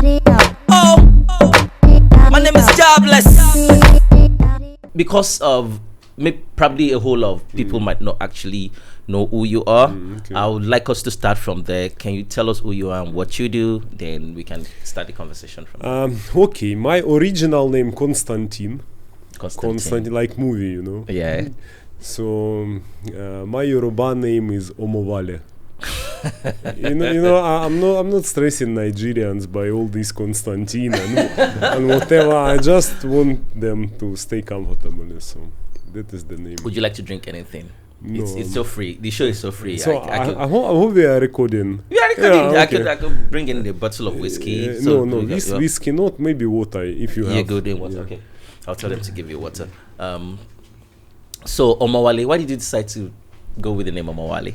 Oh, my name is Jobless. Because of probably a whole lot of people might not actually know who you are. Okay. I would like us to start from there. Can you tell us who you are and what you do? Then we can start the conversation from there. Okay, my original name Konstiantyn. Konstiantyn. Like movie, you know. Yeah. So my Yoruba name is Omowale. I'm not stressing Nigerians by all this Konstiantyn and whatever. I just want them to stay comfortable. So that is the name. Would you like to drink anything? No. It's so free. The show is so free. So I hope we are recording. We are recording. Yeah, okay. I could bring in the bottle of whiskey. Whiskey, not maybe water if you have. Yeah, good in water. Yeah. Okay, I'll tell them to give you water. So Omowale, why did you decide to go with the name Omowale?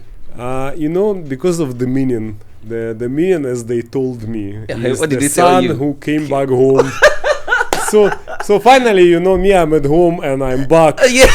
Because of the meaning. The meaning, as they told me, is what did the they tell son you? who came back home. So finally, me, I'm at home and I'm back. Yeah.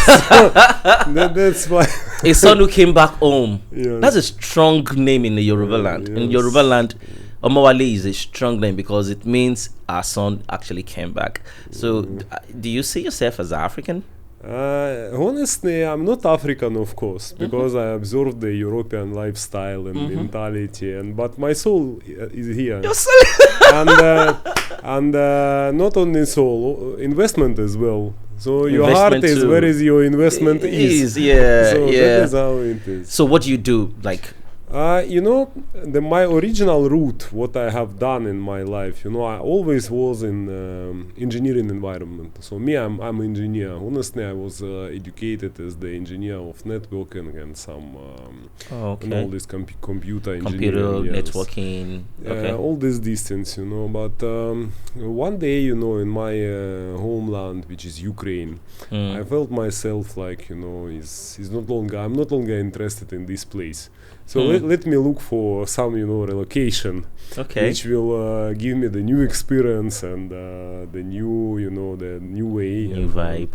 That's why. A son who came back home. Yeah. That's a strong name in the Yoruba land. Yes. In Yoruba land, Omowale is a strong name because it means our son actually came back. So, do you see yourself as African? Honestly, I'm not African, of course, because I observed the European lifestyle and mentality, but my soul is here. Your soul. and not only soul, investment as well. So your Investment heart is too. where is your investment is. Yeah, So yeah. that is how it is. So what do you do? Like, my original route, what I have done in my life, I always was in engineering environment. So me, I'm engineer. Honestly, I was educated as the engineer of networking and some and all this computer engineering. computer yes. networking. Okay. All these things, But one day, in my homeland, which is Ukraine, I felt myself like, is no longer. I'm not longer interested in this place. So let me look for some, relocation, which will give me the new experience and the new, the new way. New vibe.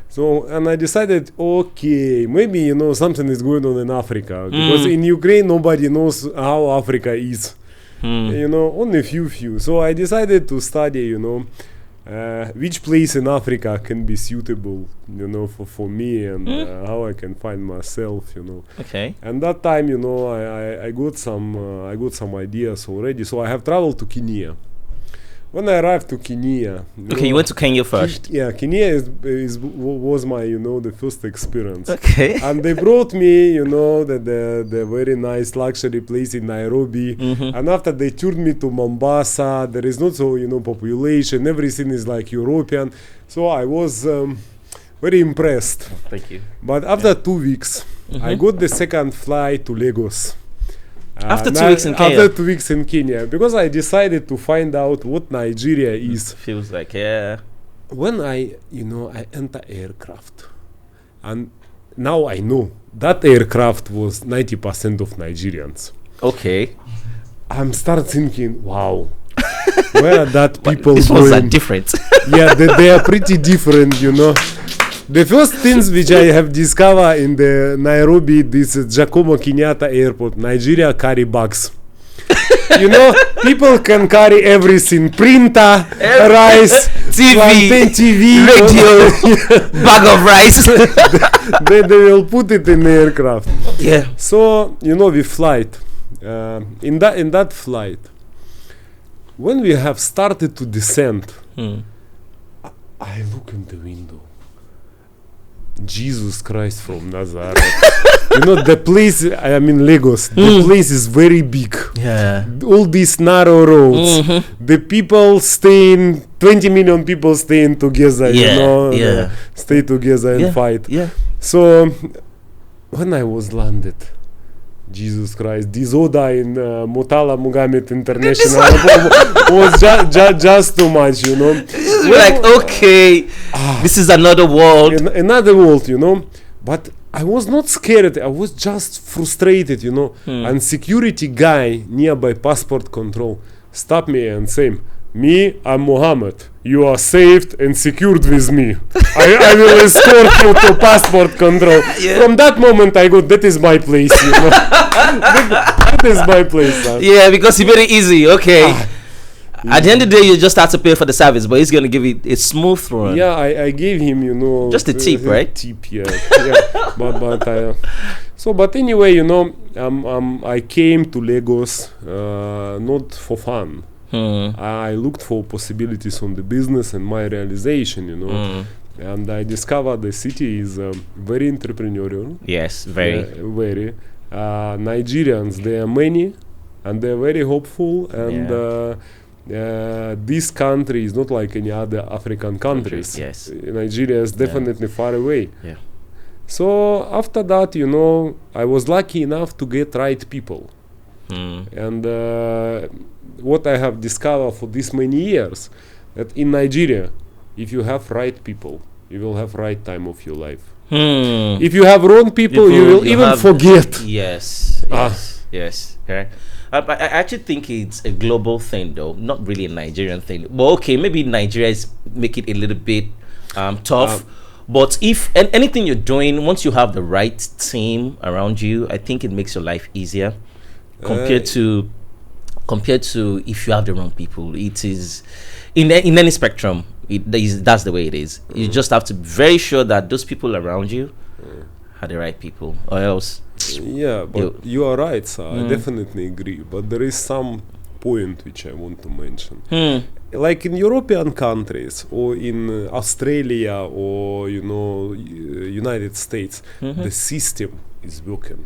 So, and I decided, okay, maybe, something is going on in Africa. Because in Ukraine, nobody knows how Africa is. Only few. So I decided to study, which place in Africa can be suitable, for me and how I can find myself, Okay. And that time, I got some ideas already. So I have traveled to Kenya. When I arrived to Kenya, You went to Kenya first. Kenya was my, the first experience. Okay. And they brought me, the very nice luxury place in Nairobi. And after they toured me to Mombasa, there is not so, population. Everything is like European. So I was very impressed. Thank you. But after 2 weeks, I got the second flight to Lagos. After 2 weeks in Kenya? After 2 weeks in Kenya. Because I decided to find out what Nigeria is. Feels like, yeah. When I enter aircraft, and now I know that aircraft was 90% of Nigerians. Okay. I'm start thinking, wow, where are that people These ones are going? different. Yeah, they are pretty different, The first things which I have discovered in the Nairobi, this Jomo Kenyatta airport, Nigeria carry bags. People can carry everything: printer, rice, TV, radio, bag of rice. they will put it in the aircraft. Yeah. So we flight. In that flight, when we have started to descend, I look in the window. Jesus Christ from Nazareth. The place, I am in Lagos. The place is very big. Yeah. All these narrow roads. The people staying, 20 million people staying together, stay together and fight. Yeah. So, when I was landed, Jesus Christ, this order in Murtala Muhammad International was just too much, Like, okay, this is another world. Another world, But I was not scared. I was just frustrated, And security guy nearby passport control stopped me and said, "Me, I'm Muhammad. You are saved and secured with me. I will escort you to passport control." Yeah. From that moment, I go, that is my place, that is my place, man. Yeah, because it's very easy. Okay. At the end of the day, you just have to pay for the service, but he's gonna give it a smooth run. Yeah, I gave him, just a tip, right? Tip, yeah. But anyway, I came to Lagos not for fun. I looked for possibilities on the business and my realization, and I discovered the city is very entrepreneurial. Yes, very. Very. Nigerians, they are many, and they are very hopeful, and this country is not like any other African countries. Yes. Nigeria is definitely far away. Yeah. So after that, I was lucky enough to get right people. And what I have discovered for this many years, that in Nigeria, if you have right people, you will have right time of your life. If you have wrong people, you will even forget. Yes. Okay. I actually think it's a global thing, though, not really a Nigerian thing. But okay, maybe Nigeria make it a little bit tough. But if anything you're doing, once you have the right team around you, I think it makes your life easier compared to if you have the wrong people. It is in any spectrum. That's the way it is. You just have to be very sure that those people around you are the right people, or else. Yeah, but you are right, sir. I definitely agree. But there is some point which I want to mention. Like in European countries or in Australia or United States, the system is working.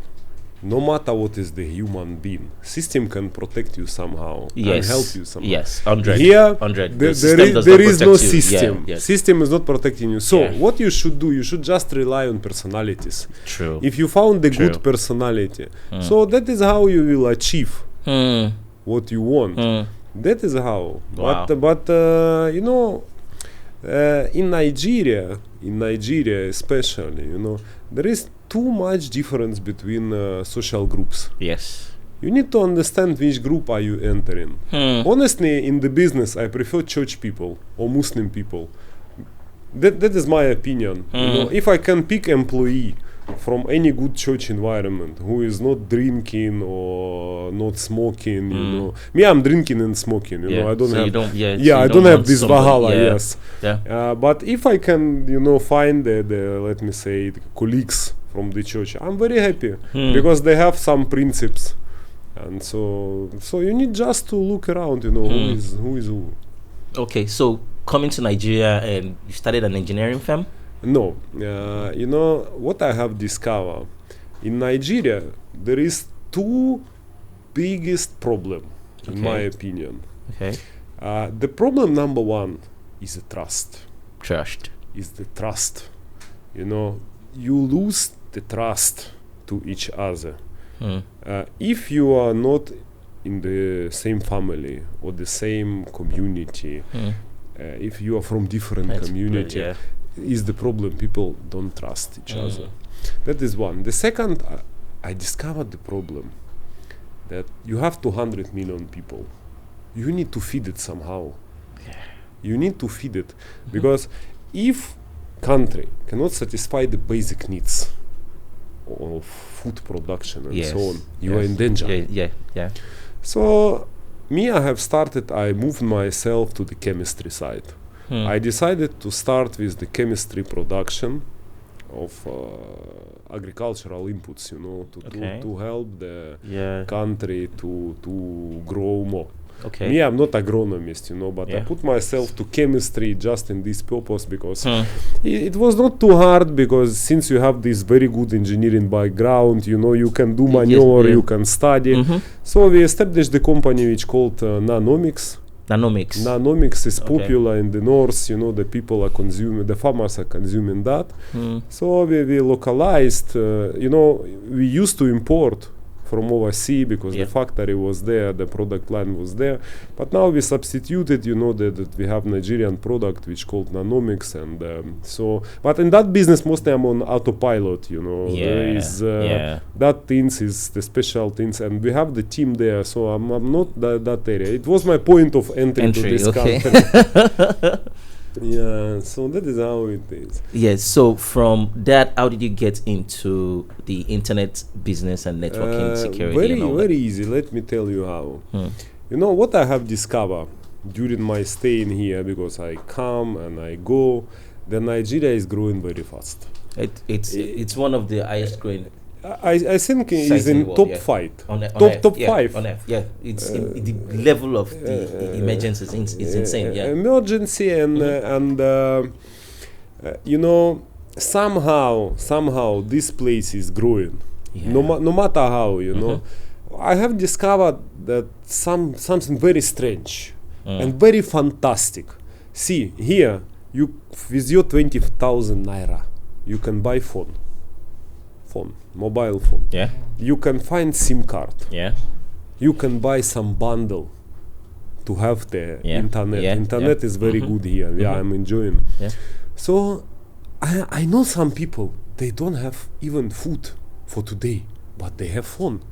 No matter what is the human being, system can protect you somehow and help you somehow. Yes, 100. Here, 100. there is no system. Yes. System is not protecting you. So what you should do, you should just rely on personalities. True. If you found a good personality, so that is how you will achieve what you want. That is how. Wow. But in Nigeria especially, there is too much difference between social groups. Yes. You need to understand which group are you entering. Honestly, in the business, I prefer church people or Muslim people. That is my opinion. If I can pick employee from any good church environment who is not drinking or not smoking, me, I'm drinking and smoking. I don't I don't have this Valhalla. Yes. Yeah. But if I can, find the let me say colleagues from the church, I'm very happy because they have some principles, and so you need just to look around, who is who. Okay, so coming to Nigeria, and you studied an engineering firm. No, what I have discovered in Nigeria, there is two biggest problem, in my opinion. Okay. The problem number one is the trust. Is the trust. You lose the trust to each other. If you are not in the same family or the same community, if you are from different community, is the problem. People don't trust each other. That is one. The second, I discovered the problem that you have 200 million people. You need to feed it somehow. You need to feed it because if country cannot satisfy the basic needs of food production and so on, you are in danger. Yeah. So I moved myself to the chemistry side. I decided to start with the chemistry production of agricultural inputs, to help the country to grow more. Okay. Me, I'm not agronomist, but I put myself to chemistry just in this purpose because it was not too hard, because since you have this very good engineering background, you can do manure, you can study. So we established the company which called Nanomics. Nanomics is popular in the north, the people are consuming, the farmers are consuming that. So we localized, we used to import from overseas because the factory was there, the product line was there. But now we substituted, that we have Nigerian product which called Nanomics, and but in that business mostly I'm on autopilot, that things is the special things, and we have the team there, so I'm not that area. It was my point of entry to this country. Yeah, so that is how it is. Yes, so from that, how did you get into the internet business and networking security? Very easy. Let me tell you how. What I have discovered, during my stay in here, because I come and I go, then Nigeria is growing very fast. It's one of the highest growing. I think it's in top 5. Top 5. On Earth, yeah. It's the level of the emergence is insane. Yeah. Emergency and somehow this place is growing. Yeah. No matter how, I have discovered that something very strange and very fantastic. See, here, with your 20,000 naira, you can buy mobile phone. Yeah. You can find SIM card. Yeah. You can buy some bundle to have the internet. Internet is very good here. Yeah, I'm enjoying. Yeah. So I know some people, they don't have even food for today, but they have phone.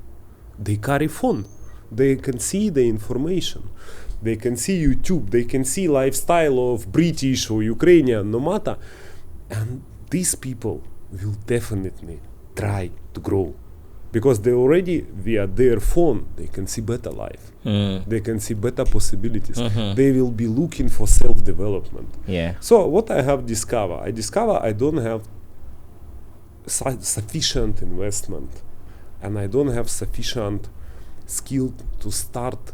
They carry phone. They can see the information. They can see YouTube. They can see lifestyle of British or Ukrainian, no matter. And these people will definitely try to grow, because they already, via their phone, they can see better life. They can see better possibilities. They will be looking for self-development. Yeah. So what I have discovered, I don't have sufficient investment, and I don't have sufficient skill to start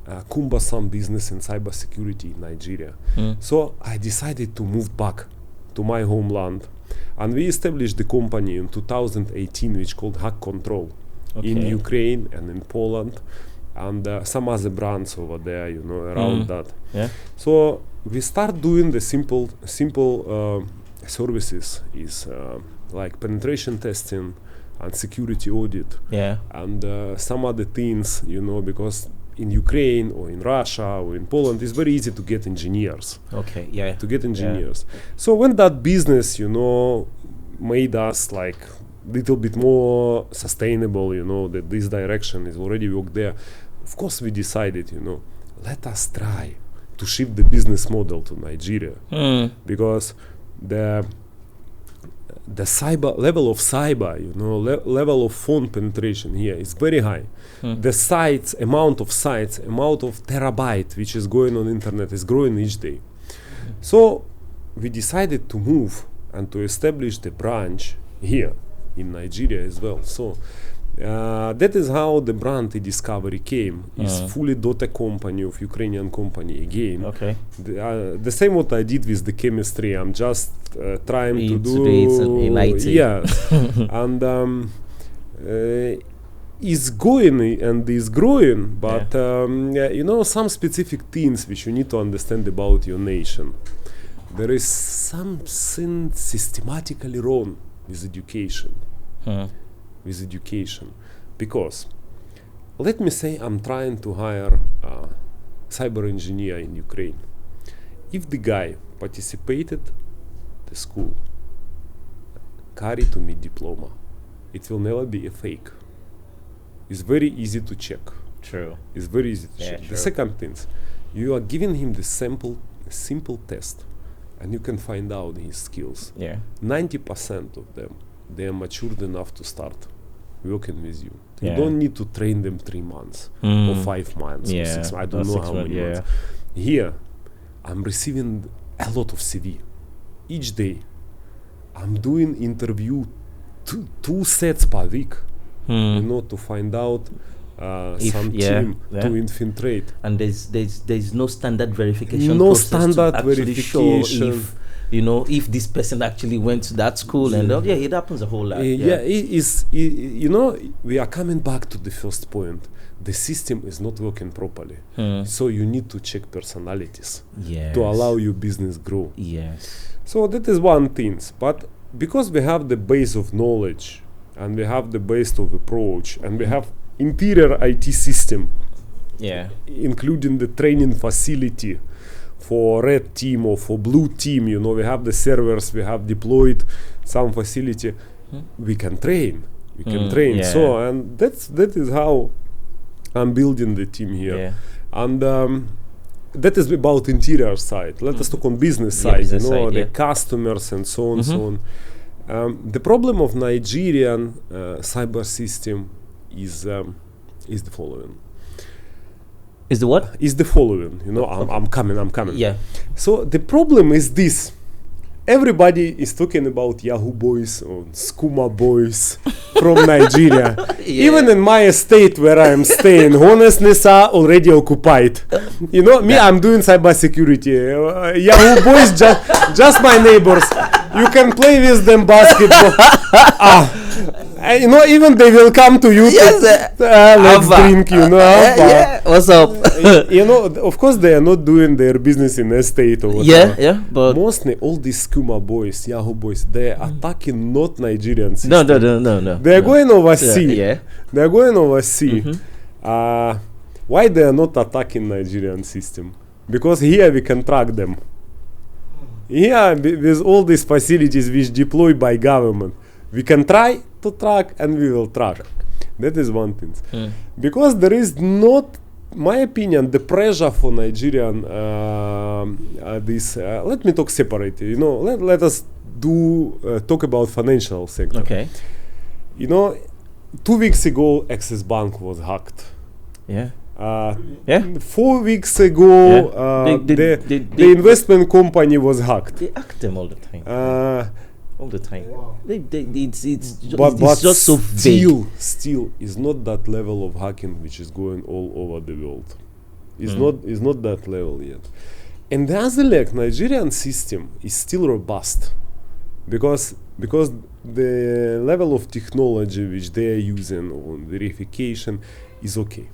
a cumbersome business in cybersecurity in Nigeria. So I decided to move back to my homeland, and we established the company in 2018, which called Hack Control, in Ukraine and in Poland, and some other brands over there, around that. Yeah. So we start doing the simple services, is like penetration testing and security audit. Yeah. And some other things, because in Ukraine or in Russia or in Poland, it's very easy to get engineers. Okay, yeah. To get engineers. So when that business, made us like little bit more sustainable, that this direction is already worked there, of course we decided, let us try to shift the business model to Nigeria. Because the cyber level of cyber, level of phone penetration here is very high. The sites, amount of terabyte which is going on internet is growing each day. So we decided to move and to establish the branch here in Nigeria as well. So that is how the brand eDiscovery came. It's fully daughter company of Ukrainian company again. Okay. The same what I did with the chemistry. I'm just trying to do in IT. Yeah. And is going and is growing, but some specific things which you need to understand about your nation. There is something systematically wrong with education. With education, because let me say I'm trying to hire a cyber engineer in Ukraine. If the guy participated the school, carry to me diploma, it will never be a fake. It's very easy to check. True. It's very easy to check. True. The second thing, you are giving him the simple test, and you can find out his skills. Yeah. 90% of them, they are matured enough to start working with you. Yeah. You don't need to train them 3 months or 5 months or 6 months. I don't know how many months. Here, I'm receiving a lot of CV. Each day, I'm doing interview 2 sets per week, to find out some team to infiltrate. And there's no standard verification. No process standard to actually verification. show if this person actually went to that school, and it happens a whole lot. We are coming back to the first point. The system is not working properly. So you need to check personalities to allow your business grow. Yes. So that is one thing. But because we have the base of knowledge, and we have the base of approach, and we have interior IT system, including the training facility for red team or for blue team, we have the servers, we have deployed some facility, we can train. So, and that is how I'm building the team here. And that is about interior side. Let us talk on business side, the customers and so on, so on. The problem of Nigerian cyber system is the following. Is the what? Is the following. I'm coming. Yeah. So the problem is this. Everybody is talking about Yahoo boys or Skuma boys from Nigeria. Even in my estate where I am staying, honestness are already occupied. I'm doing cybersecurity. Yahoo boys, just my neighbors. You can play with them basketball. Even they will come to you. Yes, let's drink. What's up? Of course they are not doing their business in estate or whatever. Yeah, but mostly all these Skuma boys, Yahoo boys, they are attacking not Nigerian system. No. They are going overseas. Yeah. They are going overseas. Why they are not attacking Nigerian system? Because here we can track them. Here with all these facilities which deployed by government, we can try to track and we will track. That is one thing. Because there is not, my opinion, the pressure for Nigerian let me talk separately. Let us talk about financial sector. Okay. 2 weeks ago Access Bank was hacked. Yeah. 4 weeks ago the investment company was hacked. They hack them all the time. All the time. Wow. It's just so vague. Still is not that level of hacking which is going all over the world. It's not that level yet. And the other leg, Nigerian system is still robust because the level of technology which they are using on verification is okay.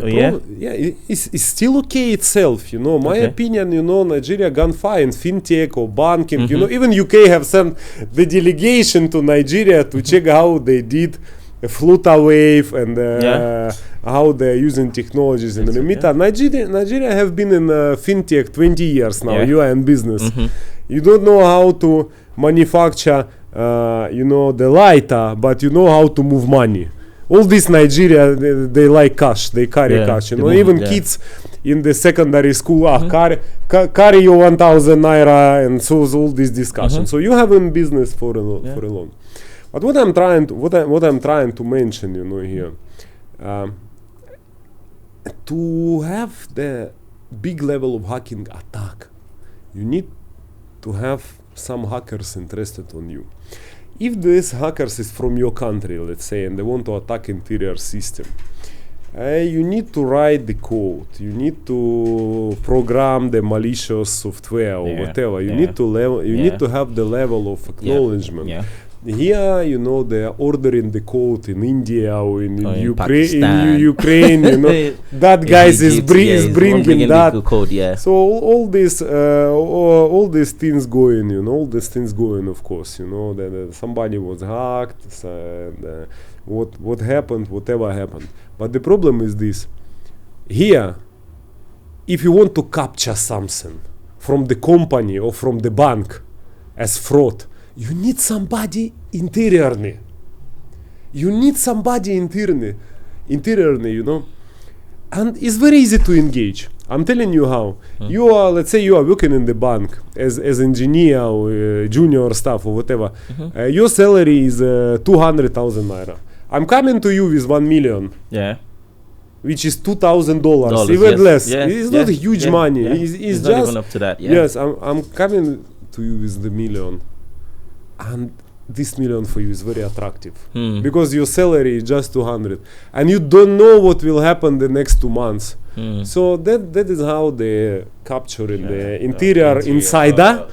It's still okay itself. My opinion, Nigeria gone far in fintech or banking. Even UK have sent the delegation to Nigeria to check how they did a Flutawave and how they're using technologies in the meter. Nigeria have been in fintech 20 years now. You are in business. You don't know how to manufacture, the lighter, but you know how to move money. All this Nigeria, they like cash. They carry cash. Even kids in the secondary school, carry your 1,000 naira, and so all this discussion. So you have in business for a long. But what I'm trying to mention, here, to have the big level of hacking attack, you need to have some hackers interested on you. If this hackers is from your country, let's say, and they want to attack interior system, you need to write the code. You need to program the malicious software or whatever. You need to have the level of acknowledgement. Here, they're ordering the code in India or in Ukraine. That guy is bringing that code. So all these things going. Of course, that somebody was hacked. And, what happened? Whatever happened. But the problem is this. Here, if you want to capture something from the company or from the bank as fraud, you need somebody interiorly. And it's very easy to engage. I'm telling you how. Let's say you are working in the bank as engineer or junior staff or whatever. Your salary is 200,000 naira. I'm coming to you with 1 million. Yeah. Which is $2,000, even less. It's not huge money. It's not just even up to that. Yes, I'm coming to you with the million. And this million for you is very attractive because your salary is just 200 and you don't know what will happen the next 2 months. So that is how they capture in the interior insider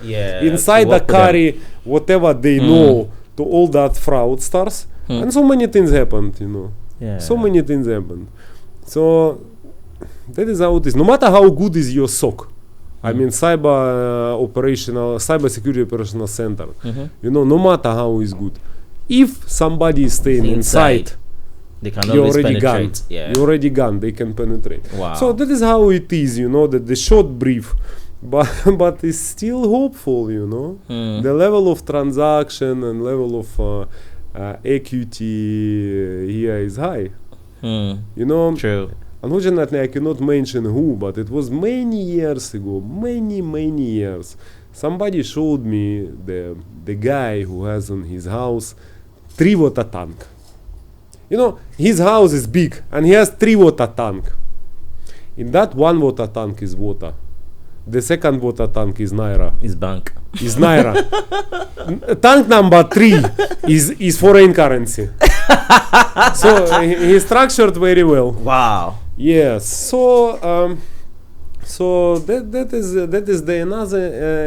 carry whatever they know to all that fraudsters. And so many things happened, So many things happened. So that is how it is. No matter how good is your SOC, I mean cybersecurity operational center, no matter how it's good, if somebody is staying inside, they can you're always already gone. penetrate. You're already gone. They can penetrate. Wow. So that is how it is, that the short brief, but it's still hopeful, The level of transaction and level of equity here is high. True. Unfortunately, I cannot mention who, but it was many years ago, many years. Somebody showed me the guy who has on his house 3 water tank. His house is big and he has 3 water tank. In that one water tank is water. The second water tank is naira. Is bank. Is naira. Tank number 3 is foreign currency. So he structured very well. Wow. Yes. So that is the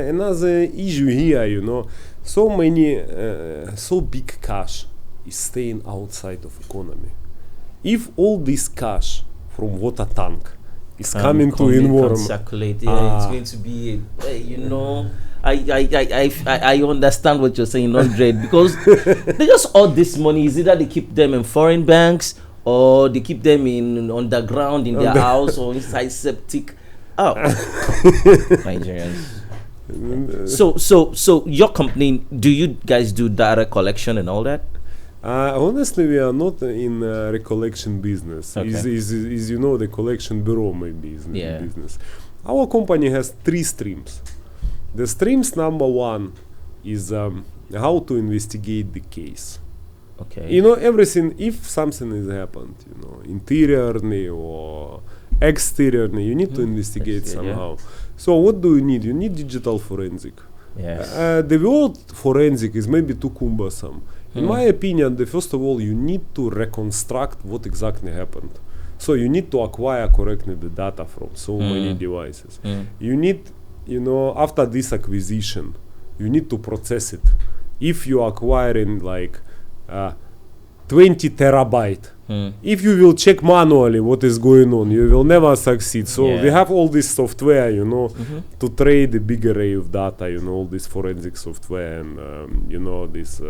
another issue here. You know, so many so big cash is staying outside of economy. If all this cash from water tank is coming to environment, circulate. Yeah, it's going to be you know. I understand what you're saying, 100, because they just all this money is either they keep them in foreign banks or they keep them in underground in their house or inside septic. Oh, Nigerians. So your company, do you guys do data collection and all that? Honestly, we are not in recollection business. Okay. Is you know the collection bureau maybe is business. Our company has 3 streams. The streams number 1 is how to investigate the case. Okay. You know everything. If something has happened, you know, interiorly or exteriorly, you need to investigate somehow. So what do you need? You need digital forensic. Yes. The word forensic is maybe too cumbersome. In my opinion, first of all, you need to reconstruct what exactly happened. So you need to acquire correctly the data from so many devices. You need, you know, after this acquisition, you need to process it. If you are acquiring like 20 terabyte, if you will check manually what is going on, you will never succeed. So we have all this software, you know, to trade a big array of data, you know, all this forensic software and, you know, this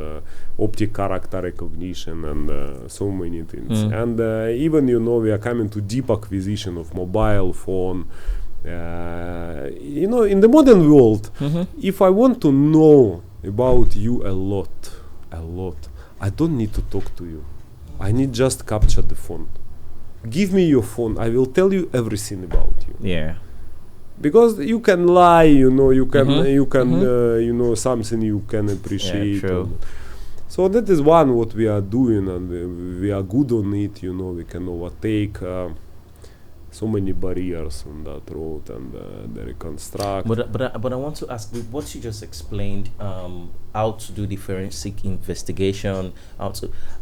optic character recognition and so many things. And even, you know, we are coming to deep acquisition of mobile phone. You know, in the modern world, if I want to know about you a lot, I don't need to talk to you. I need just capture the phone. Give me your phone. I will tell you everything about you. Yeah. Because you can lie, you know, you can, you know, something you can appreciate. Yeah, true. So that is one what we are doing, and we are good on it. You know, we can overtake so many barriers on that road and the reconstruct. But I want to ask, with what you just explained, how to do the forensic investigation,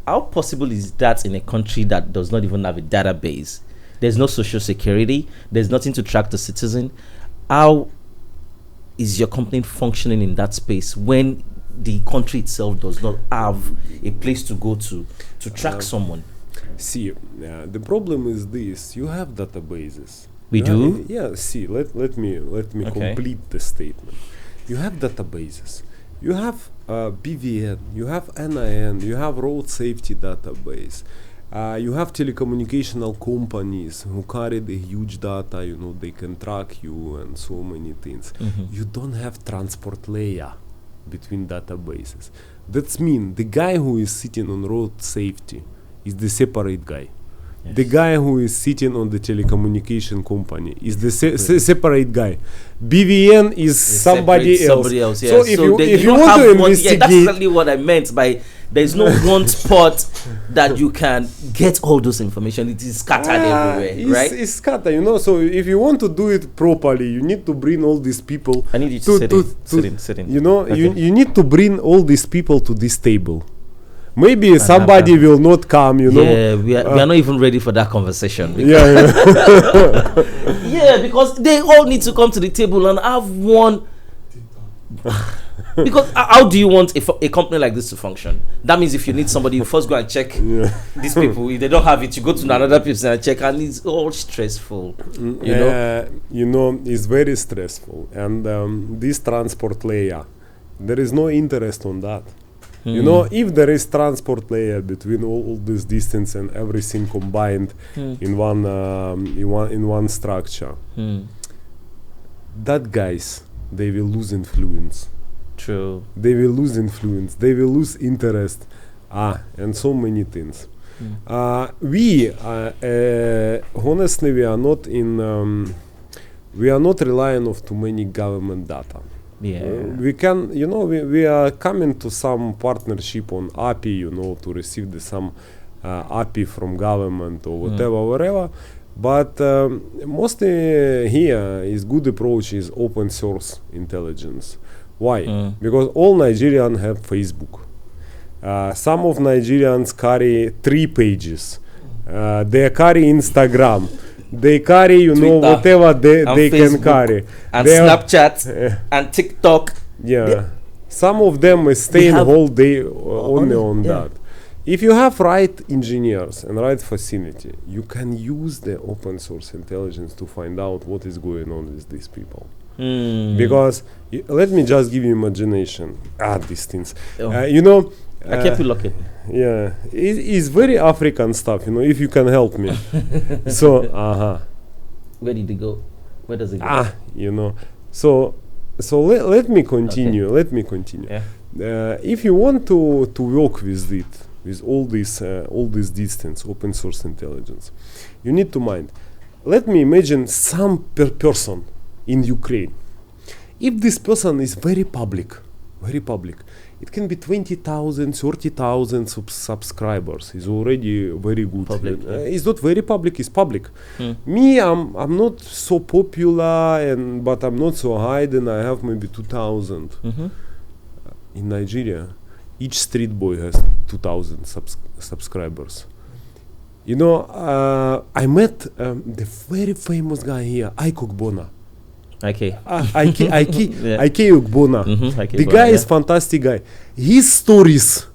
how possible is that in a country that does not even have a database? There's no social security. There's nothing to track the citizen. How is your company functioning in that space when the country itself does not have a place to go to track someone? See, the problem is this: you have databases. We do? Yeah. See, let me complete the statement. You have databases. You have BVN. You have NIN. You have road safety database. You have telecommunicational companies who carry the huge data. You know, they can track you and so many things. You don't have transport layer between databases. That means the guy who is sitting on road safety is the separate guy. Yes. The guy who is sitting on the telecommunication company is the separate guy. BVN is somebody else. Yeah. So if you want to investigate, that's exactly what I meant by there's no one spot that you can get all those information. It is scattered everywhere, right? It's scattered, you know. So if you want to do it properly, you need to bring all these people. I need you to sit in. You know, okay. you need to bring all these people to this table. Maybe somebody will not come, you know. Yeah, we are not even ready for that conversation. Yeah, because they all need to come to the table and have one. Because how do you want a company like this to function? That means if you need somebody, you first go and check these people. If they don't have it, you go to another person and check, and it's all stressful. You know, it's very stressful. And this transport layer, there is no interest on that. You know, if there is transport layer between all this distance and everything combined in one structure, that guys, they will lose influence. True. They will lose influence. They will lose interest. And so many things. We honestly, we are not relying on too many government data. Yeah. We can, you know, we are coming to some partnership on API, you know, to receive some API from government or whatever. But mostly here is good approach is open source intelligence. Why? Because all Nigerians have Facebook. Some of Nigerians carry 3 pages. They carry Instagram. They carry, you know, Twitter, whatever they can Facebook, carry. and They are- Snapchat and TikTok. Yeah. Some of them is staying have- whole day only on yeah. that. If you have right engineers and right facility, you can use the open source intelligence to find out what is going on with these people. Because let me just give you imagination. These things. Oh. You know. I kept you looking. Yeah, it's very African stuff. You know, if you can help me. So, Where did it go? Where does it go? you know. So let me continue. Okay. Let me continue. Yeah. If you want to work with it, with all this distance, open source intelligence, you need to mind. Let me imagine some person in Ukraine. If this person is very public, it can be 20,000, 30,000 subscribers. Is already very good. Public, yeah. It's not very public. It's public. Me, I'm not so popular, but I'm not so hidden. I have maybe 2,000. In Nigeria, each street boy has 2,000 subscribers. You know, I met the very famous guy here, Ike Ogbonna. Okay. Ike Ogbonna. Ike The Ogbonna, guy is yeah. fantastic guy. His stories,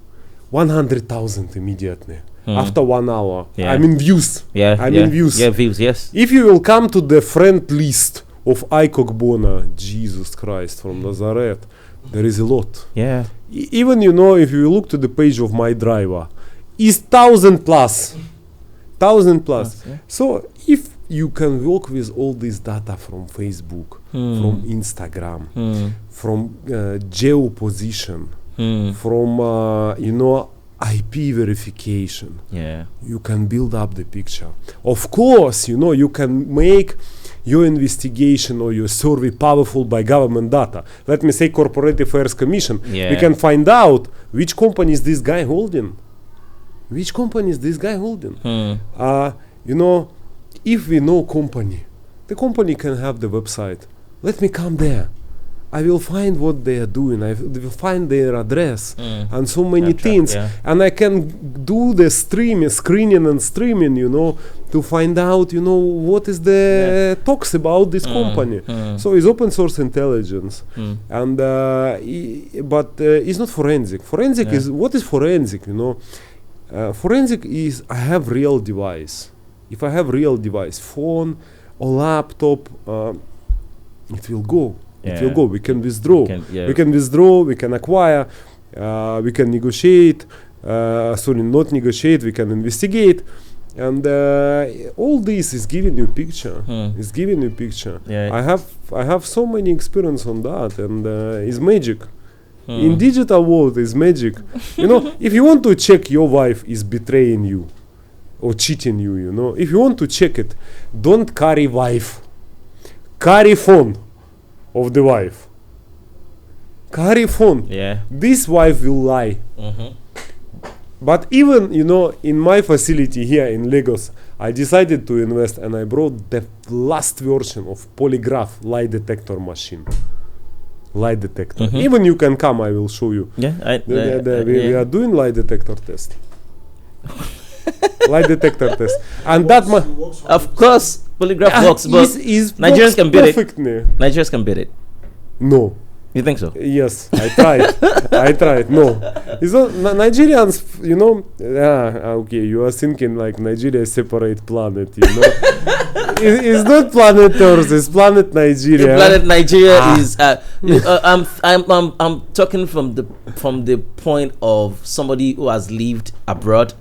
100,000 immediately after 1 hour. Yeah. I mean views. Yeah. I mean views. Yeah, views. Yes. If you will come to the friend list of Ike Ogbonna, Jesus Christ from Nazareth, there is a lot. Yeah. Even, you know, if you look to the page of my driver, is 1,000 plus. 1,000 plus. Yeah. So if you can work with all this data from Facebook, from Instagram, from geo position, from you know, IP verification, Yeah. you can build up the picture. Of course, you know, you can make your investigation or your survey powerful by government data. Let me say Corporate Affairs Commission. Yeah. We can find out which company is this guy holding. Which company is this guy holding? You know, if we know company, the company can have the website. Let me come there. I will find what they are doing. I will find their address and so many things. Yeah. And I can do the screening and streaming, you know, to find out, you know, what is the talks about this company. So it's open source intelligence. And but it's not forensic. Forensic is, what is forensic, you know? Forensic is, I have real device. If I have real device, phone or laptop, it will go. It will go. We can withdraw. We can withdraw. We can acquire. We can negotiate. Not negotiate. We can investigate. And all this is giving you picture. It's giving you picture. Yeah. I have so many experience on that, and it's magic. In digital world, it's magic. You know, if you want to check your wife is betraying you or cheating you, you know, if you want to check it, don't carry wife. Carry phone of the wife. Carry phone. Yeah. This wife will lie. But even, you know, in my facility here in Lagos, I decided to invest and I brought the last version of Polygraph lie detector machine. Lie detector. Even you can come, I will show you. Yeah. We are doing lie detector test. Lie detector test. And that of course, Polygraph works, but Nigerians can beat it. Nigerians can beat it. No. You think so? Yes, I tried. I tried. No, it's not Nigerians. You know, okay. You are thinking like Nigeria is separate planet. You know, it's not planet Earth. It's planet Nigeria. The planet Nigeria is. I'm talking from the point of somebody who has lived abroad.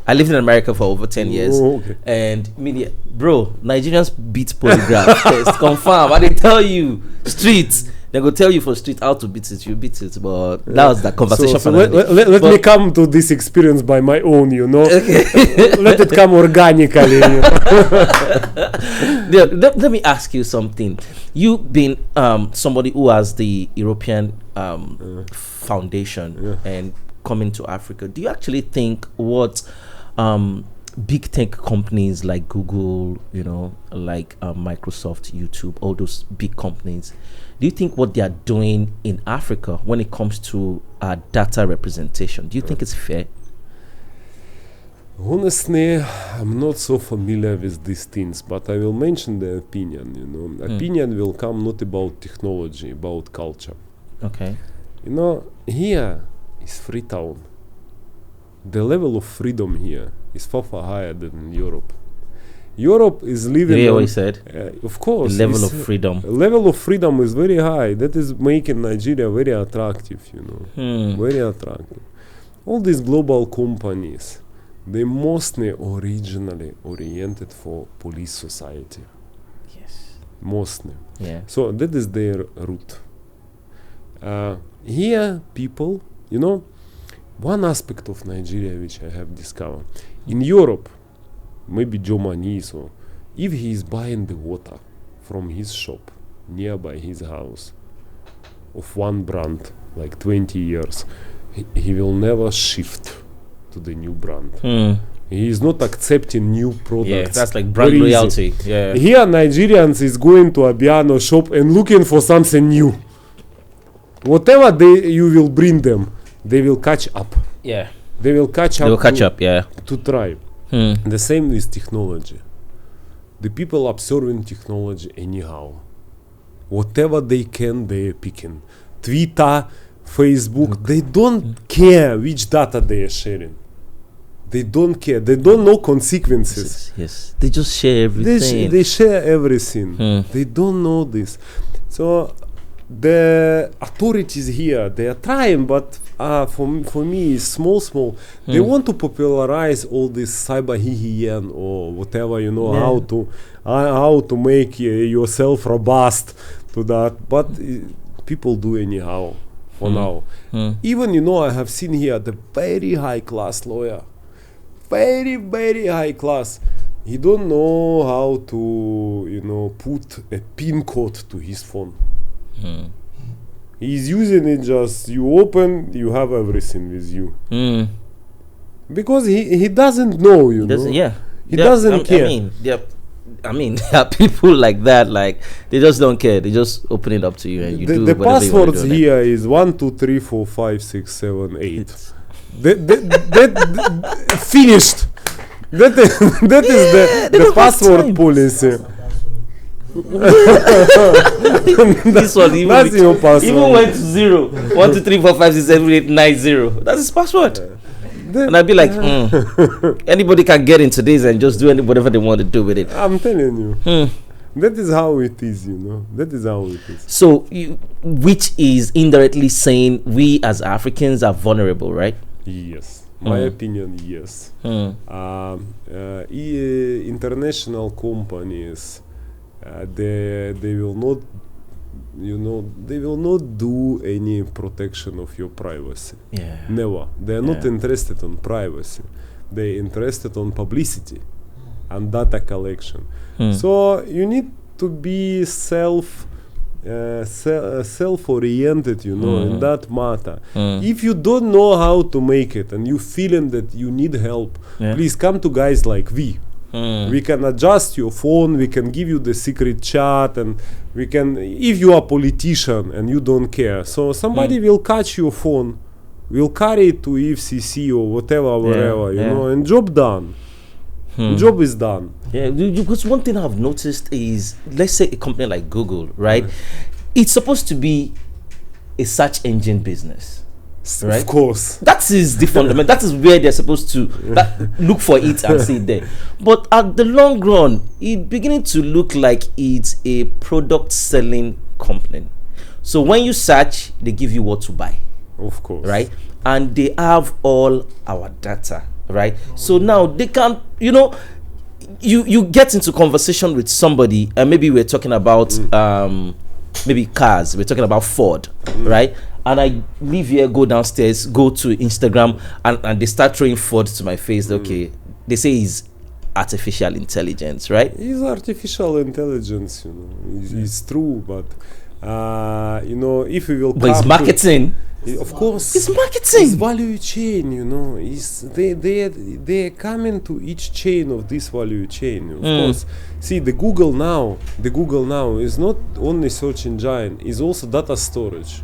I lived in America for over 10 years. Okay. And media, bro, Nigerians beat Polygraph test. Confirm. I didn't tell you. Streets. They go tell you for street how to beat it. You beat it. But that was the conversation. So let me come to this experience by my own, you know. Let it come organically. You know? Let me ask you something. You being somebody who has the European foundation and coming to Africa, do you actually think what big tech companies like Google, like Microsoft, YouTube, all those big companies, do you think what they are doing in Africa when it comes to data representation, do you think it's fair? Honestly, I'm not so familiar with these things, but I will mention the opinion. Opinion will come not about technology, about culture. Okay. Here is Freetown. The level of freedom here is far higher than in Europe. Europe is living. You hear what he said? Of course. The level of freedom. Level of freedom is very high. That is making Nigeria very attractive. Very attractive. All these global companies, they mostly originally oriented for police society. Yes. Mostly. Yeah. So that is their route. Here, people, one aspect of Nigeria which I have discovered. In Europe, maybe Joe Maniso, if he is buying the water from his shop nearby his house of one brand, like 20 years, he will never shift to the new brand. He is not accepting new products. Yeah, that's like brand loyalty. Yeah. Here, Nigerians is going to a Biano shop and looking for something new. Whatever you will bring them, they will catch up. Yeah. They will catch up. They will catch up, yeah. To try. The same with technology. The people observing technology anyhow. Whatever they can, they are picking. Twitter, Facebook, they don't care which data they are sharing. They don't care. They don't know consequences. Yes. They just share everything. They share everything. They don't know this. So the authorities here, they are trying, but for me, it's small. They want to popularize all this cyber hygiene or whatever, how to make yourself robust to that. But people do anyhow for now. Even, I have seen here the very high class lawyer. Very, very high class. He don't know how to, put a PIN code to his phone. He's using it just, you open, you have everything with you. Because he doesn't know, Yeah. He doesn't care. I mean, there are people like that, like, they just don't care. They just open it up to you and you do the whatever you want to do. The passwords here is 1, 2, 3, 4, 5, 6, 7, 8. That finished. That is the password policy. This one even, that's your password. Even went to 0. 1, 2, 3, 4, 5, 6, 7, 8, 9, 0. That's his password. And I'd be like, anybody can get into this and just do whatever they want to do with it. I'm telling you. That is how it is, That is how it is. So, which is indirectly saying we as Africans are vulnerable, right? Yes. My opinion, yes. International companies, they will not, they will not do any protection of your privacy. Yeah. Never. They are not interested on privacy. They are interested on publicity and data collection. So you need to be self-oriented, in that matter. If you don't know how to make it and you feeling that you need help, please come to guys like we. We can adjust your phone, we can give you the secret chat, and we can, if you are a politician and you don't care, so somebody will catch your phone, will carry it to FCC or whatever, wherever, and job done. Job is done. Yeah, because one thing I've noticed is, let's say a company like Google, right? It's supposed to be a search engine business. Right? Of course. That is the fundament. That is where they're supposed to look for it and see it there. But at the long run, it's beginning to look like it's a product selling company. So when you search, they give you what to buy. Of course. Right? And they have all our data. Right? So now they can, you get into conversation with somebody, and maybe we're talking about maybe cars, we're talking about Ford, right? And I leave here, go downstairs, go to Instagram, and they start throwing Ford to my face. Okay, they say he's artificial intelligence, right? It's artificial intelligence, it's true, but If we will But it's marketing. Of course, It's marketing. It's value chain, they are coming to each chain of this value chain. Of course, see the Google now is not only search engine, is also data storage.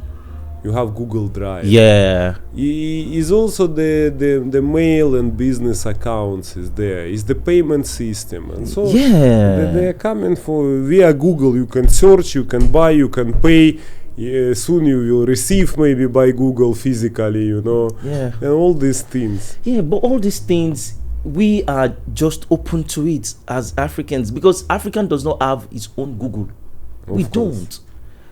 You have Google Drive. Yeah. Is also the mail and business accounts is there. Is the payment system, and so they are coming for via Google. You can search, you can buy, you can pay. Soon you will receive maybe by Google physically, and all these things. Yeah, but all these things, we are just open to it as Africans, because African does not have its own Google. We don't.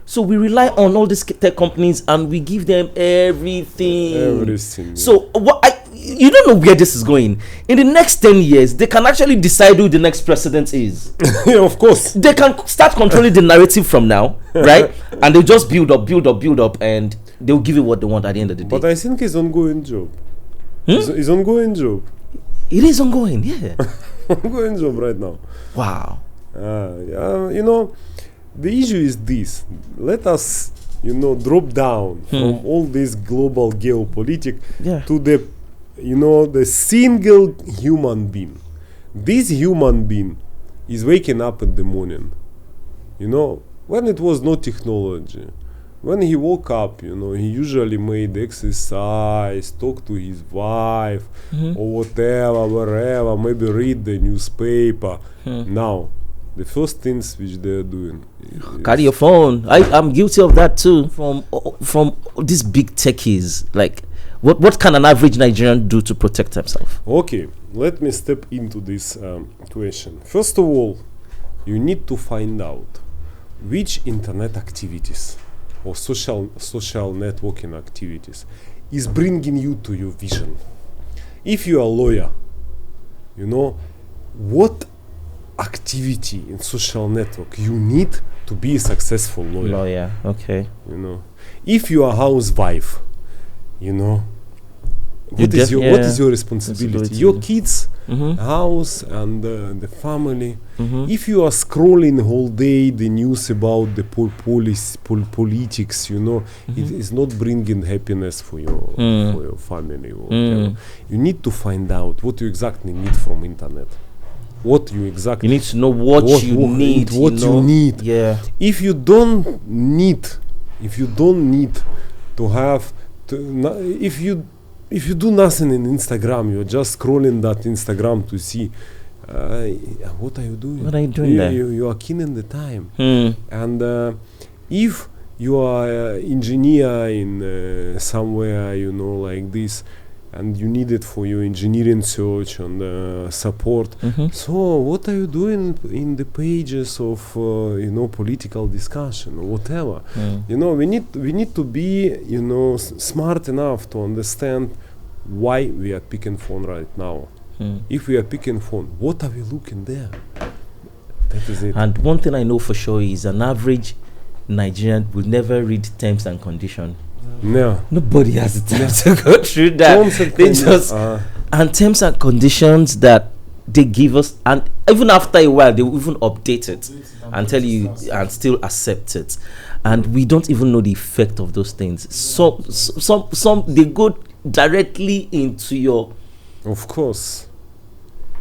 So we rely on all these tech companies and we give them everything. Everything. So you don't know where this is going. In the next 10 years, they can actually decide who the next president is. Yeah, of course. They can start controlling the narrative from now, right? And they'll just build up, and they'll give you what they want at the end of the day. But I think it's ongoing job. It's ongoing job. It is ongoing, yeah. Ongoing job right now. Wow. The issue is this. Let us, drop down from all this global geopolitics to the single human being. This human being is waking up in the morning. When it was no technology, when he woke up, he usually made exercise, talk to his wife, or whatever, wherever, maybe read the newspaper. Now, the first things which they're doing, carry your phone. I'm guilty of that too. From these big techies, like what can an average Nigerian do to protect himself? Okay, let me step into this question. First of all, you need to find out which internet activities or social networking activities is bringing you to your vision. If you are a lawyer, what activity in social network you need to be a successful lawyer. Okay. If you are a housewife, what is your responsibility? Your kids, house, and the family. If you are scrolling whole day the news about the politics, it is not bringing happiness for your family. Or you need to find out what you exactly need from internet. What you exactly need to know what you need. You need. Yeah. If you don't need to have if you do nothing in Instagram, you're just scrolling that Instagram to see what are you doing? What are you doing there? You are killing the time. And if you are an engineer in somewhere, like this, and you need it for your engineering search and support. So what are you doing in the pages of political discussion or whatever? We need to be smart enough to understand why we are picking phone right now. If we are picking phone, what are we looking there? That is it. And one thing I know for sure is an average Nigerian will never read terms and conditions. No. Nobody has the time to go through that. And terms and conditions that they give us, and even after a while they will even update it and tell you and still accept it. And we don't even know the effect of those things. Some they go directly into your, of course,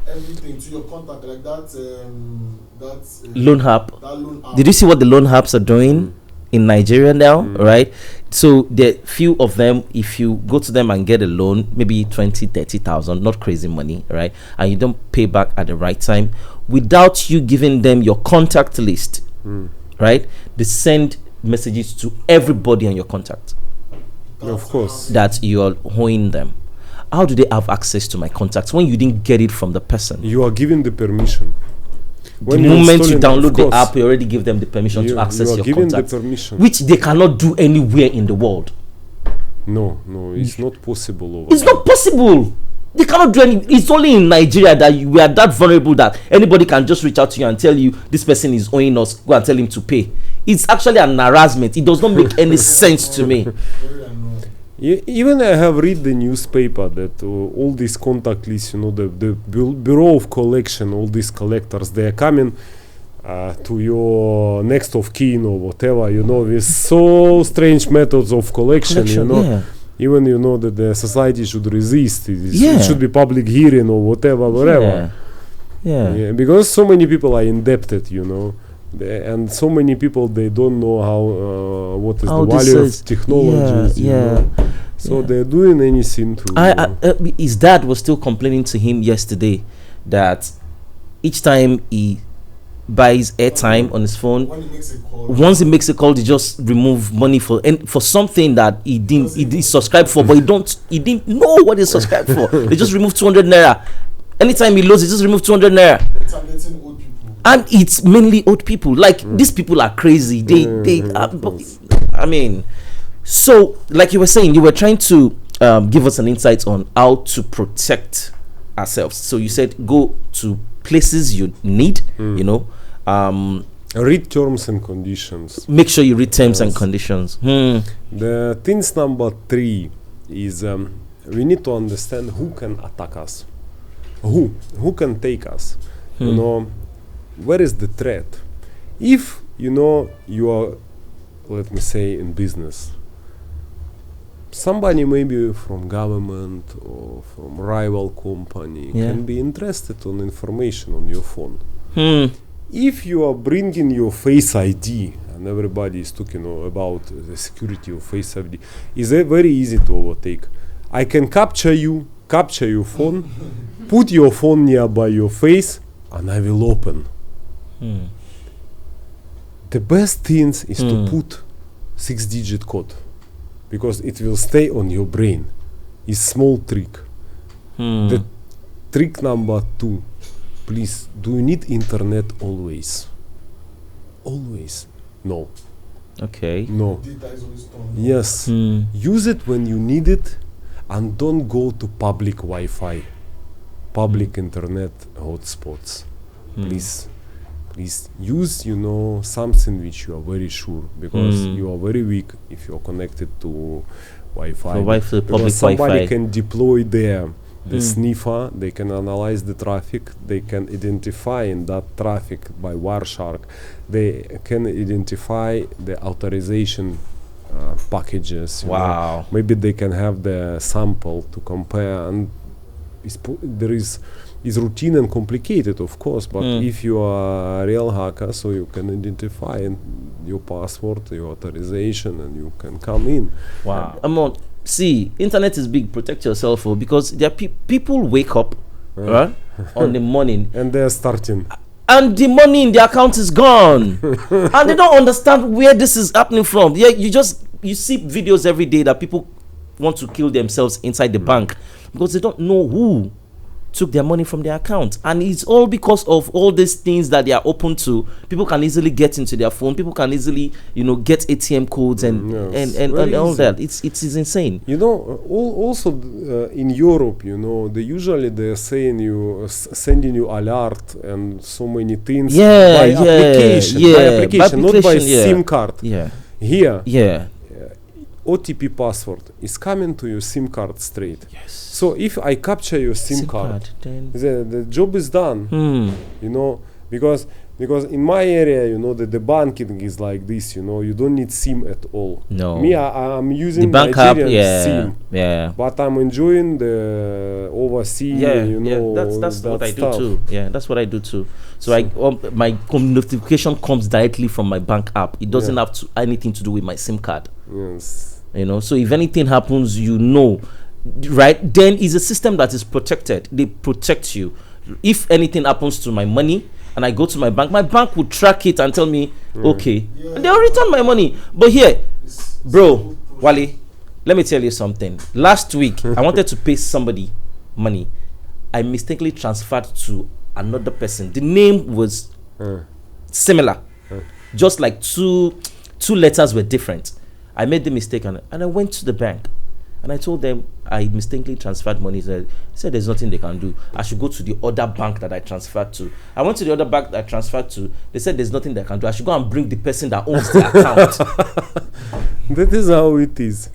everything to your contact, like that loan app. Did you see what the loan apps are doing in Nigeria now? Right, so there few of them, if you go to them and get a loan, maybe 20,000-30,000, not crazy money, right, and you don't pay back at the right time, without you giving them your contact list, right, they send messages to everybody on your contact. Of course, that you are owing them. How do they have access to my contacts when you didn't get it from the person? You are given the permission. The moment you download the app, you already give them the permission to access your contacts, which they cannot do anywhere in the world. No, it's not possible. It's not possible. They cannot do any. It's only in Nigeria that we are that vulnerable that anybody can just reach out to you and tell you this person is owing us. Go and tell him to pay. It's actually an harassment. It does not make any sense to me. Even I have read the newspaper that all these contact lists, the Bureau of Collection, all these collectors, they are coming to your next of kin or whatever, with so strange methods of collection, even that the society should resist it. It should be public hearing or whatever. Yeah, because so many people are indebted, and so many people, they don't know how what is the value of technologies. So they're doing anything to. His dad was still complaining to him yesterday that each time he buys airtime on his phone, once he makes a call, they just remove money for something that he didn't subscribe for, but he didn't know what he subscribed for. They just remove 200 naira. Anytime he loads, he just remove 200 naira. Targeting old people. And it's mainly old people. Like these people are crazy. So like you were saying, you were trying to give us an insight on how to protect ourselves. So you said go to places you need, read terms and conditions. Make sure you read terms and conditions. The things number 3 is we need to understand who can attack us, who can take us. Where is the threat? If you are, let me say, in business, somebody maybe from government or from rival company can be interested in information on your phone. If you are bringing your Face ID, and everybody is talking about the security of Face ID, is very easy to overtake. I can capture your phone, put your phone nearby your face, and I will open. The best thing is to put 6-digit code, because it will stay on your brain. It's small trick. The trick number 2, please, do you need internet always? Always? No. Okay. No. Data is always turned on. Yes. Use it when you need it, and don't go to public Wi-Fi, public internet hotspots. Please use something which you are very sure, because you are very weak if you are connected to Wi-Fi. Because somebody can deploy there the sniffer, they can analyze the traffic, they can identify in that traffic by Wireshark, they can identify the authorization packages. Wow. Maybe they can have the sample to compare, and is routine and complicated, of course, but if you are a real hacker, so you can identify your password, your authorization, and you can come in. Wow. See, internet is big. Protect yourself, because there are people wake up on the morning and they're starting, and the money in their account is gone, and they don't understand where this is happening from. You see videos every day that people want to kill themselves inside the bank because they don't know who took their money from their account, and it's all because of all these things that they are open to. People can easily get into their phone. People can easily, get ATM codes and all that. It's insane. Also in Europe, they're saying sending you alert and so many things by application, not by SIM card. Here, OTP password is coming to your SIM card straight. Yes. So if I capture your SIM card, then the job is done. Because in my area, the banking is like this. You don't need SIM at all. No. Me, I'm using the bank Nigerian app, SIM. Yeah. But I'm enjoying the overseas. That's what I do too. Yeah, that's what I do too. So my notification comes directly from my bank app. It doesn't have anything to do with my SIM card. Yes. So if anything happens, right? Then it's a system that is protected. They protect you. If anything happens to my money and I go to my bank will track it and tell me, okay, and they'll return my money. But here, bro, Wale, let me tell you something. Last week, I wanted to pay somebody money. I mistakenly transferred to another person. The name was similar, just like two letters were different. I made the mistake and I went to the bank and I told them I mistakenly transferred money. They said there's nothing they can do. I should go to the other bank that I transferred to. I went to the other bank that I transferred to. They said there's nothing they can do. I should go and bring the person that owns the account. That is how it is.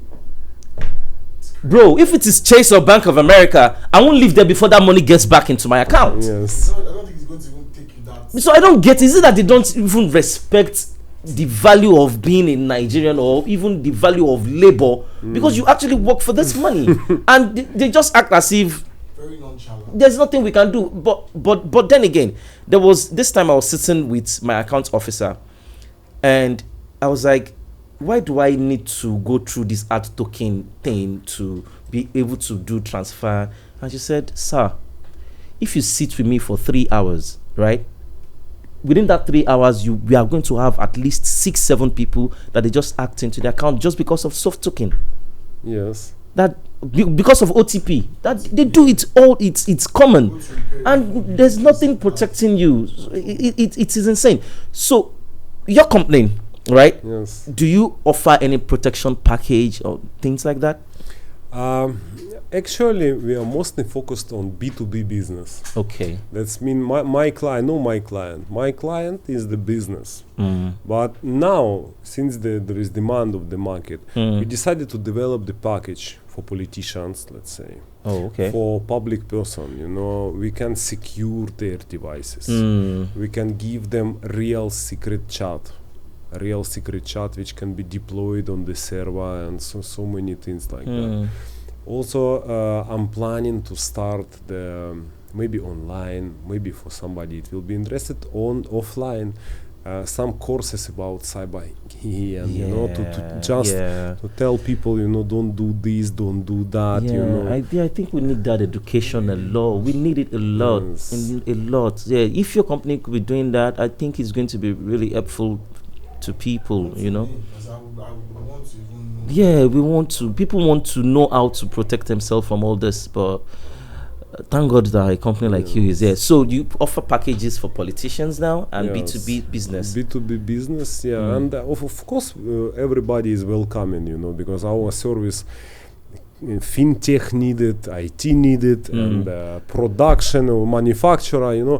Bro, if it is Chase or Bank of America, I won't leave there before that money gets back into my account. Yes. I don't think it's going to even take you that So I don't get, is it that they don't even respect the value of being a Nigerian or even the value of labor because you actually work for this money and they just act as if Very nonchalant. there's nothing we can do. But then again, there was this time I was sitting with my account officer and I was like, why do I need to go through this art token thing to be able to do transfer? And she said, sir, if you sit with me for 3 hours, right? Within that 3 hours, we are going to have at least 6-7 people that they just act into the account just because of soft token. Yes. That because of OTP, that they do it all. It's common, and there's nothing protecting you. It is insane. So, your company, right? Yes. Do you offer any protection package or things like that? Actually, we are mostly focused on B2B business. Okay. That's mean my client, no my client. My client is the business. But now, since there is demand of the market, we decided to develop the package for politicians, let's say. Oh, okay. For public person, we can secure their devices. We can give them real secret chat which can be deployed on the server and so many things like that. Also, I'm planning to start the maybe online, maybe for somebody it will be interested on offline, some courses about cyber and to tell people don't do this, don't do that. I think we need that education a lot. We need it a lot. Yes. A lot. Yeah, if your company could be doing that, I think it's going to be really helpful to people. Because I would want to even know. Yeah, we want to. People want to know how to protect themselves from all this, but thank God that a company like you is there. So you offer packages for politicians now and B2B business. B2B business, and of course everybody is welcoming, because our service, fintech needed, IT needed, and production or manufacturer,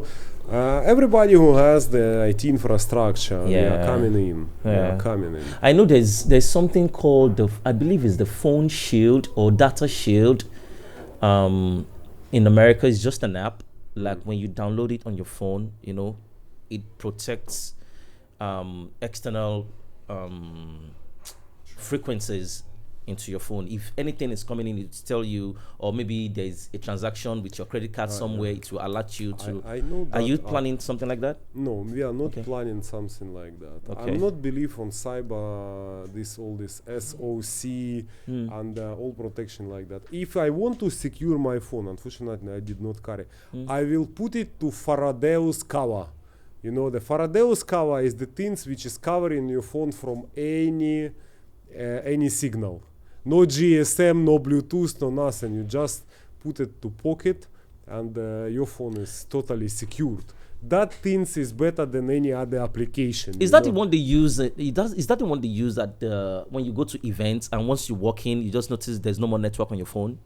everybody who has the IT infrastructure, they are coming in. They are coming in. I know there's something called I believe it's the phone shield or data shield. In America, it's just an app. Like when you download it on your phone, it protects external frequencies into your phone. If anything is coming in, it tell you, or maybe there's a transaction with your credit card somewhere, it will alert you to. I know that. Are you planning something like that? No, we are not planning something like that. Okay. I'm not believe on cyber, all this SOC and all protection like that. If I want to secure my phone, unfortunately I did not carry, I will put it to Faraday's cover. The Faraday's cover is the things which is covering your phone from any signal. No GSM, no Bluetooth, no nothing. You just put it to pocket and your phone is totally secured. That things is better than any other application. Is that the one they use? Is that the one they use at when you go to events and once you walk in, you just notice there's no more network on your phone?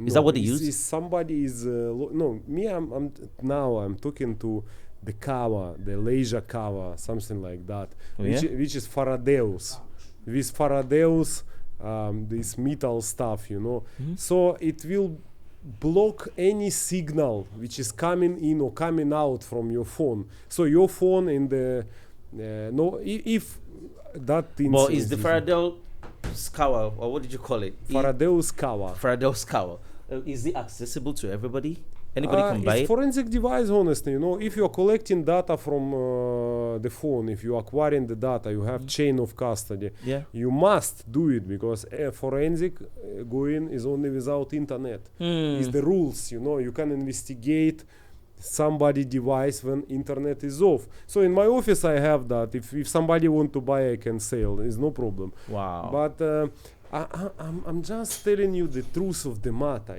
Is that what they use? Somebody is no. Me, I'm talking to the cover, the laser cover, something like that, which is Faraday's. With Faraday's, this metal stuff, so it will block any signal which is coming in or coming out from your phone. So your phone in the if that thing. But is the Faraday's cover, or what did you call it? Faraday's cover. Faraday's cover. Is it accessible to everybody? Anybody can buy it's it? forensic device, honestly. If you're collecting data from the phone, if you're acquiring the data, you have chain of custody. Yeah. You must do it because forensic going is only without internet. It's the rules, You can investigate somebody device when internet is off. So in my office, I have that. If somebody want to buy, I can sell. It's no problem. Wow. But I'm just telling you the truth of the matter,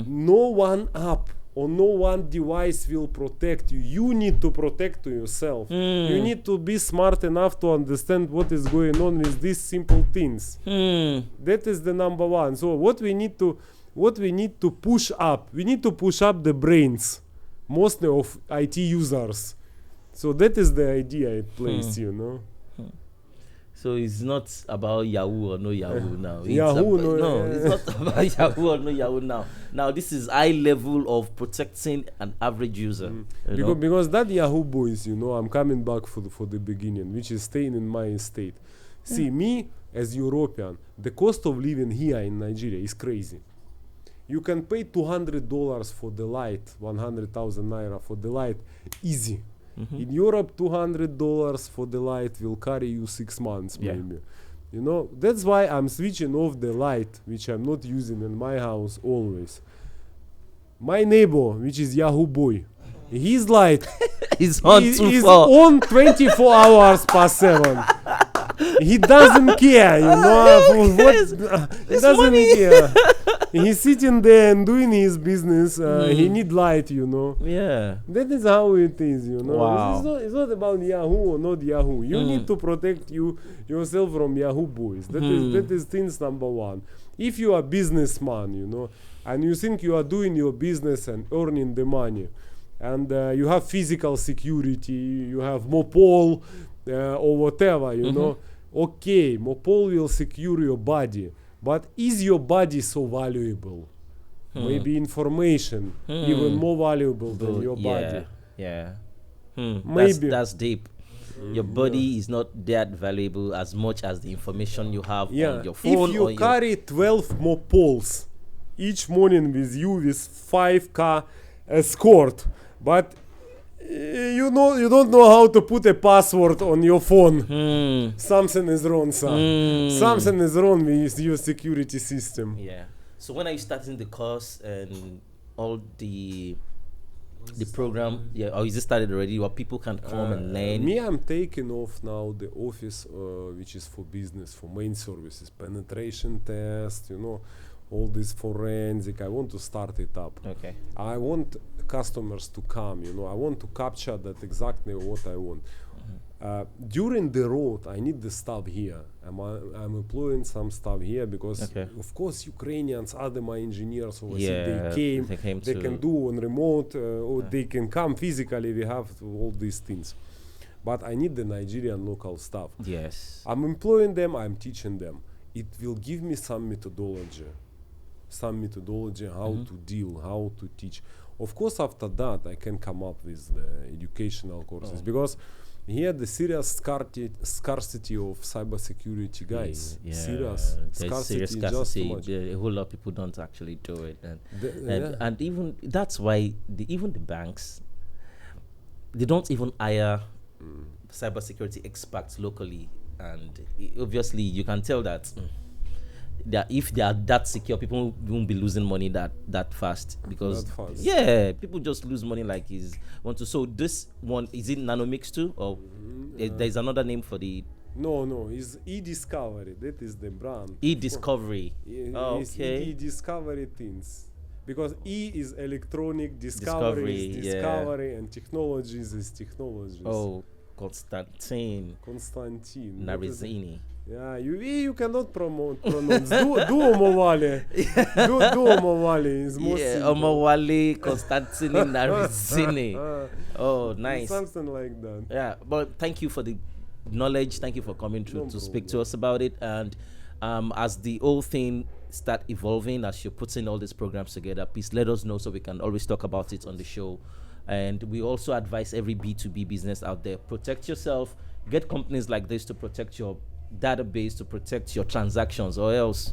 No one app or no one device will protect you. You need to protect yourself. You need to be smart enough to understand what is going on with these simple things. That is the number one. So what we need to push up, we need to push up the brains, mostly of IT users. So that is the idea at place, So it's not about Yahoo or no Yahoo now. It's Yahoo, it's not about Yahoo or no Yahoo now. Now this is high level of protecting an average user. Because that Yahoo boys, I'm coming back for the beginning, which is staying in my state. See, me as European, the cost of living here in Nigeria is crazy. You can pay $200 for the light, 100,000 naira for the light, easy. In Europe, $200 for the light will carry you 6 months, maybe. That's why I'm switching off the light, which I'm not using in my house always. My neighbor, which is Yahoo boy, his light is on is on 24 hours per 7. He doesn't care, he doesn't care. He's sitting there and doing his business. He need light, Yeah. That is how it is, Wow. It's not about Yahoo or not Yahoo. You need to protect yourself from Yahoo boys. That is things number one. If you are a businessman, and you think you are doing your business and earning the money, and you have physical security, you have Mopol or whatever, okay, Mopol will secure your body. But is your body so valuable? Maybe information even more valuable than your body. Yeah. Maybe. That's deep. Your body is not that valuable as much as the information you have on your phone. If you carry 12 more poles each morning with you with 5K escort, but you don't know how to put a password on your phone. Something is wrong, sir. Something is wrong with your security system. Yeah. So when are you starting the course and all the program? Yeah, or is it started already? Where people can come and learn? Me, I'm taking off now the office, which is for business, for main services, penetration test, all this forensic. I want to start it up. Okay. I want customers to come, I want to capture that exactly what I want. During the road, I need the staff here. I'm employing some staff here because, of course, Ukrainians, other my engineers overseas, they can do on remote or they can come physically. We have all these things. But I need the Nigerian local staff. Yes. I'm employing them, I'm teaching them. It will give me some methodology how to deal, how to teach. Of course, after that, I can come up with the educational courses because here the serious scarcity of cybersecurity guys. Serious scarcity. Just too much. A whole lot of people don't actually do it, and even that's why even the banks, they don't even hire cybersecurity experts locally, and obviously you can tell that. If they are that secure, people won't be losing money that fast because people just lose money like is want to. So this one, is it Nanomix too, or there's another name for the? No, it's e-discovery. That is the brand. E-discovery. It's e-discovery things because E is electronic, discovery is discovery, and technologies is technologies. Oh, Konstiantyn. Narizini. Yeah, you cannot pronounce. do Omowale. do Omowale is more simple. Omowale, Konstiantyn, Narizini. Oh, nice. Something like that. Yeah, but thank you for the knowledge. Thank you for coming through to speak to us about it. And as the whole thing start evolving, as you're putting all these programs together, please let us know so we can always talk about it on the show. And we also advise every B2B business out there, protect yourself. Get companies like this to protect your database, to protect your transactions, or else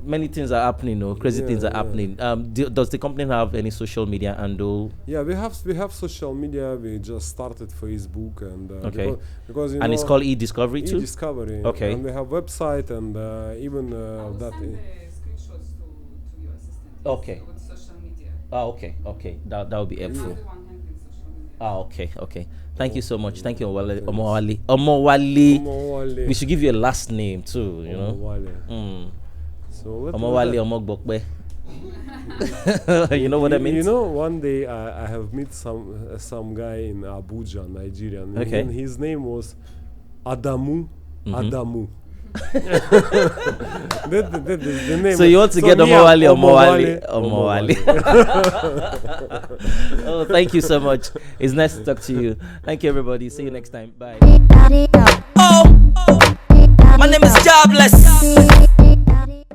many things are happening. Crazy things are happening. Does the company have any social media handle? Yeah, we have social media. We just started Facebook and because and it's called e-discovery too. E-discovery. Okay. And we have website and even that. Send the screenshots to your assistant. Okay. With social media. Okay. That would be helpful. The one handling social media. Okay. Thank you so much. Thank you, Omowale. We should give you a last name too, Omowale. So Omowale Omogbokbe. You know what I mean? One day I have met some guy in Abuja, Nigeria. And his name was Adamu. Adamu. that is the name. So you want to get Omowale. Oh, thank you so much. It's nice to talk to you. Thank you, everybody. See you next time. Bye. My name is Jobless.